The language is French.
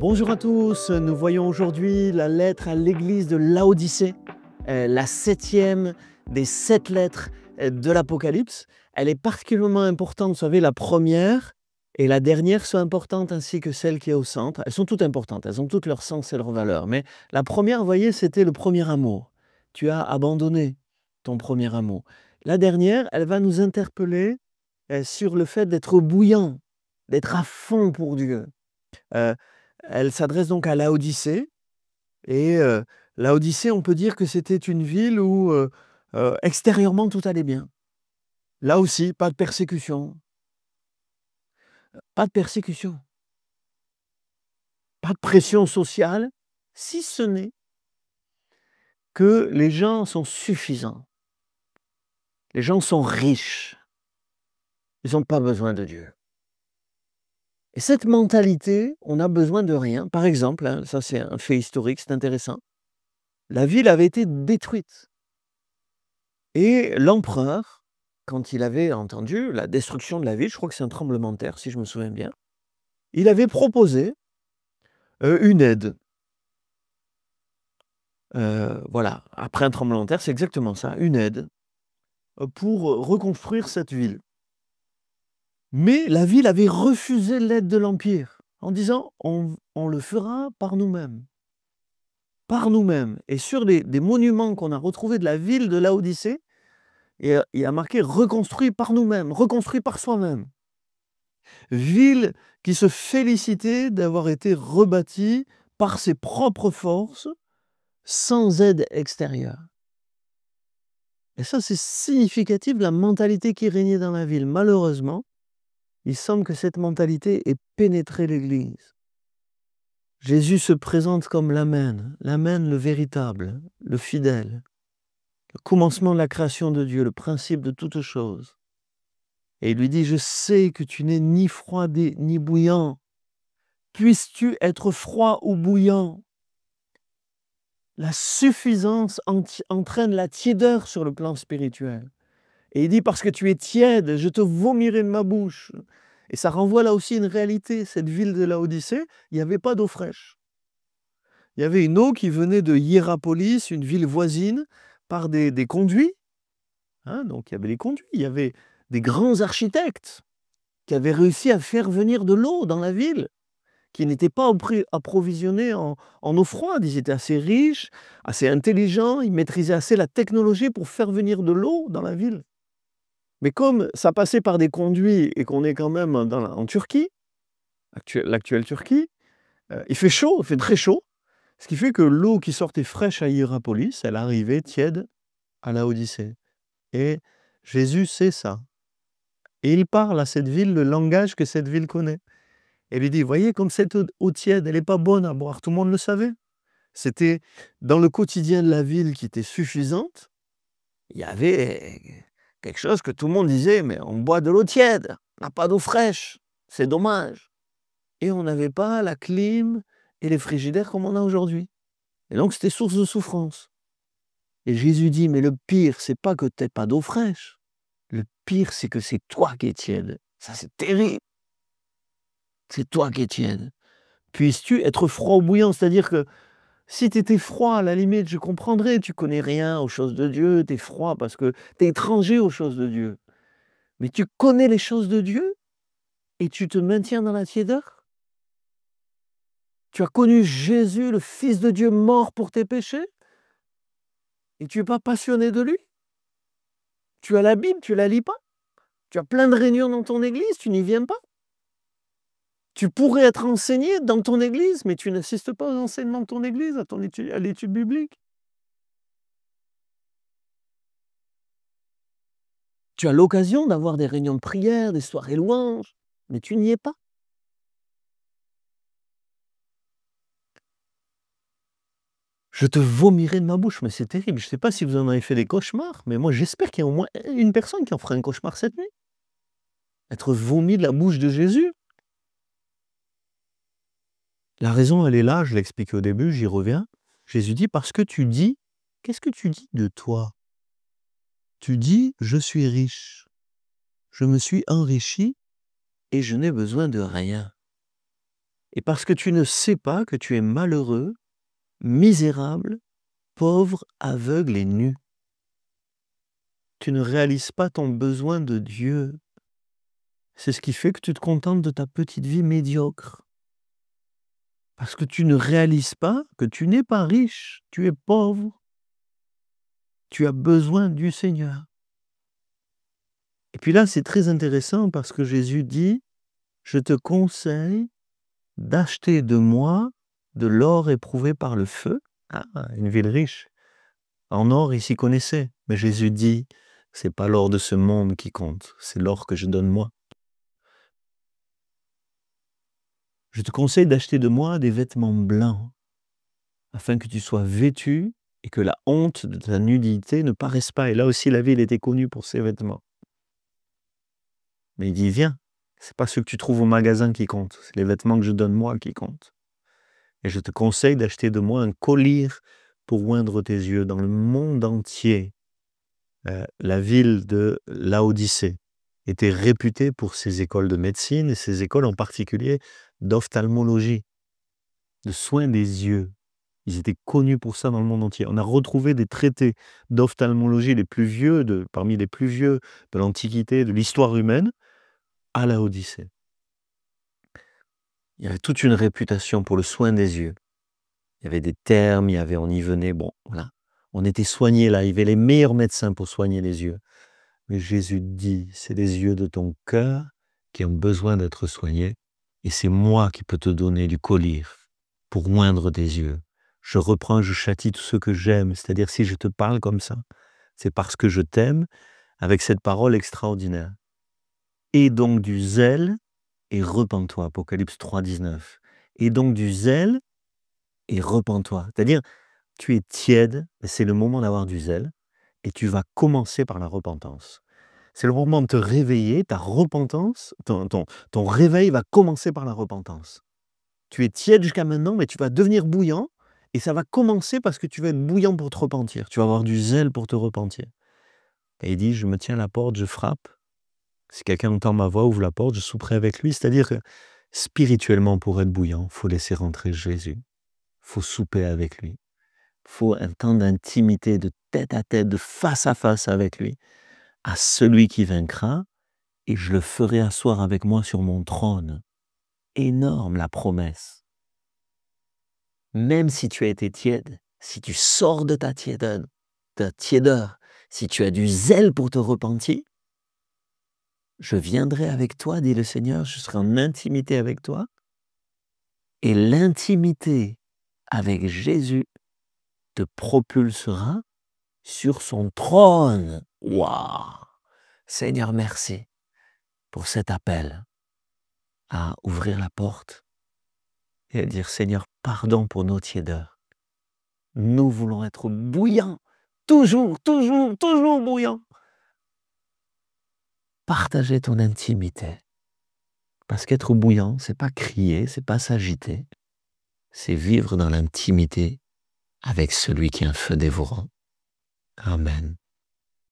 Bonjour à tous, nous voyons aujourd'hui la lettre à l'église de Laodicée, la 7e des 7 lettres de l'Apocalypse. Elle est particulièrement importante, vous savez, la première et la dernière sont importantes ainsi que celle qui est au centre. Elles sont toutes importantes, elles ont toutes leur sens et leur valeur. Mais la première, vous voyez, c'était le premier amour. Tu as abandonné ton premier amour. La dernière, elle va nous interpeller sur le fait d'être bouillant, d'être à fond pour Dieu. Euh, Elle s'adresse donc à Laodicée et Laodicée, on peut dire que c'était une ville où extérieurement tout allait bien. Là aussi, pas de persécution, pas de persécution, pas de pression sociale, si ce n'est que les gens sont suffisants. Les gens sont riches. Ils n'ont pas besoin de Dieu. Et cette mentalité, on n'a besoin de rien. Par exemple, hein, ça c'est un fait historique, c'est intéressant, la ville avait été détruite. Et l'empereur, quand il avait entendu la destruction de la ville, je crois que c'est un tremblement de terre, si je me souviens bien, il avait proposé une aide. Voilà, après un tremblement de terre, c'est exactement ça, une aide pour reconstruire cette ville. Mais la ville avait refusé l'aide de l'Empire en disant on le fera par nous-mêmes. Par nous-mêmes. Et sur des monuments qu'on a retrouvés de la ville de Laodicée, il y a marqué reconstruit par nous-mêmes, reconstruit par soi-même. Ville qui se félicitait d'avoir été rebâtie par ses propres forces, sans aide extérieure. Et ça, c'est significatif de la mentalité qui régnait dans la ville. Malheureusement, il semble que cette mentalité ait pénétré l'Église. Jésus se présente comme l'Amen le véritable, le fidèle, le commencement de la création de Dieu, le principe de toute chose. Et il lui dit, je sais que tu n'es ni froid ni bouillant. Puisses-tu être froid ou bouillant? La suffisance entraîne la tiédeur sur le plan spirituel. Et il dit, parce que tu es tiède, je te vomirai de ma bouche. Et ça renvoie là aussi une réalité. Cette ville de Laodicée, il n'y avait pas d'eau fraîche. Il y avait une eau qui venait de Hiérapolis, une ville voisine, par des conduits. Hein, donc il y avait les conduits, il y avait des grands architectes qui avaient réussi à faire venir de l'eau dans la ville, qui n'étaient pas approvisionnés en eau froide. Ils étaient assez riches, assez intelligents, ils maîtrisaient assez la technologie pour faire venir de l'eau dans la ville. Mais comme ça passait par des conduits et qu'on est quand même en Turquie, l'actuelle Turquie, il fait chaud, il fait très chaud, ce qui fait que l'eau qui sortait fraîche à Hiérapolis, elle arrivait tiède à Laodicée. Et Jésus sait ça. Et il parle à cette ville le langage que cette ville connaît. Et lui dit, voyez comme cette eau tiède, elle n'est pas bonne à boire, tout le monde le savait. C'était dans le quotidien de la ville qui était suffisante, il y avait quelque chose que tout le monde disait, mais on boit de l'eau tiède, on n'a pas d'eau fraîche, c'est dommage. Et on n'avait pas la clim et les frigidaires comme on a aujourd'hui. Et donc c'était source de souffrance. Et Jésus dit, mais le pire, c'est pas que tu n'aies pas d'eau fraîche. Le pire, c'est que c'est toi qui es tiède. Ça, c'est terrible. C'est toi qui es tiède. Puisses-tu être froid ou bouillant, c'est-à-dire que si tu étais froid, à la limite, je comprendrais, tu connais rien aux choses de Dieu, tu es froid parce que tu es étranger aux choses de Dieu. Mais tu connais les choses de Dieu et tu te maintiens dans la tiédeur? Tu as connu Jésus, le Fils de Dieu, mort pour tes péchés et tu n'es pas passionné de lui? Tu as la Bible, tu ne la lis pas? Tu as plein de réunions dans ton église, tu n'y viens pas? Tu pourrais être enseigné dans ton église, mais tu n'assistes pas aux enseignements de ton église, à l'étude biblique. Tu as l'occasion d'avoir des réunions de prière, des soirées louanges, mais tu n'y es pas. Je te vomirai de ma bouche, mais c'est terrible. Je ne sais pas si vous en avez fait des cauchemars, mais moi j'espère qu'il y a au moins une personne qui en fera un cauchemar cette nuit. Être vomi de la bouche de Jésus. La raison, elle est là, je l'ai expliqué au début, j'y reviens. Jésus dit, parce que tu dis, qu'est-ce que tu dis de toi? Tu dis, je suis riche, je me suis enrichi et je n'ai besoin de rien. et parce que tu ne sais pas que tu es malheureux, misérable, pauvre, aveugle et nu. Tu ne réalises pas ton besoin de Dieu. C'est ce qui fait que tu te contentes de ta petite vie médiocre. Parce que tu ne réalises pas que tu n'es pas riche, tu es pauvre. Tu as besoin du Seigneur. Et puis là, c'est très intéressant parce que Jésus dit, je te conseille d'acheter de moi de l'or éprouvé par le feu. Ah, une ville riche. En or, il s'y connaissait. Mais Jésus dit, c'est pas l'or de ce monde qui compte, c'est l'or que je donne moi. Je te conseille d'acheter de moi des vêtements blancs, afin que tu sois vêtu et que la honte de ta nudité ne paraisse pas. Et là aussi, la ville était connue pour ses vêtements. Mais il dit, viens, c'est pas ce que tu trouves au magasin qui compte, c'est les vêtements que je donne moi qui comptent. Et je te conseille d'acheter de moi un collier pour oindre tes yeux. Dans le monde entier, la ville de Laodicée était réputée pour ses écoles de médecine et ses écoles en particulier d'ophtalmologie, de soins des yeux. Ils étaient connus pour ça dans le monde entier. On a retrouvé des traités d'ophtalmologie les plus vieux, parmi les plus vieux de l'Antiquité, de l'histoire humaine, à Laodicée. Il y avait toute une réputation pour le soin des yeux. Il y avait des termes, on y venait, bon, voilà. On était soignés là, il y avait les meilleurs médecins pour soigner les yeux. Mais Jésus dit, c'est les yeux de ton cœur qui ont besoin d'être soignés, et c'est moi qui peux te donner du collier pour oindre tes yeux. Je reprends, je châtie tous ceux que j'aime, c'est-à-dire si je te parle comme ça, c'est parce que je t'aime avec cette parole extraordinaire. Et donc du zèle, et repens-toi, Apocalypse 3, 19. Et donc du zèle, et repens-toi. C'est-à-dire, tu es tiède, c'est le moment d'avoir du zèle, et tu vas commencer par la repentance. C'est le moment de te réveiller, ta repentance, ton réveil va commencer par la repentance. Tu es tiède jusqu'à maintenant, mais tu vas devenir bouillant, et ça va commencer parce que tu vas être bouillant pour te repentir. Tu vas avoir du zèle pour te repentir. Et il dit, je me tiens à la porte, je frappe. Si quelqu'un entend ma voix, ouvre la porte, je souperai avec lui. C'est-à-dire que spirituellement, pour être bouillant, il faut laisser rentrer Jésus. Il faut souper avec lui. Il faut un temps d'intimité, de tête à tête, de face à face avec lui. À celui qui vaincra, et je le ferai asseoir avec moi sur mon trône. Énorme la promesse. Même si tu as été tiède, si tu sors de ta tiédeur, si tu as du zèle pour te repentir, je viendrai avec toi, dit le Seigneur, je serai en intimité avec toi. Et l'intimité avec Jésus te propulsera sur son trône. Waouh! Seigneur, merci pour cet appel à ouvrir la porte et à dire, Seigneur, pardon pour nos tiédeurs. Nous voulons être bouillants, toujours, toujours, toujours bouillants. Partager ton intimité. Parce qu'être bouillant, c'est pas crier, c'est pas s'agiter, c'est vivre dans l'intimité avec celui qui est un feu dévorant. Amen.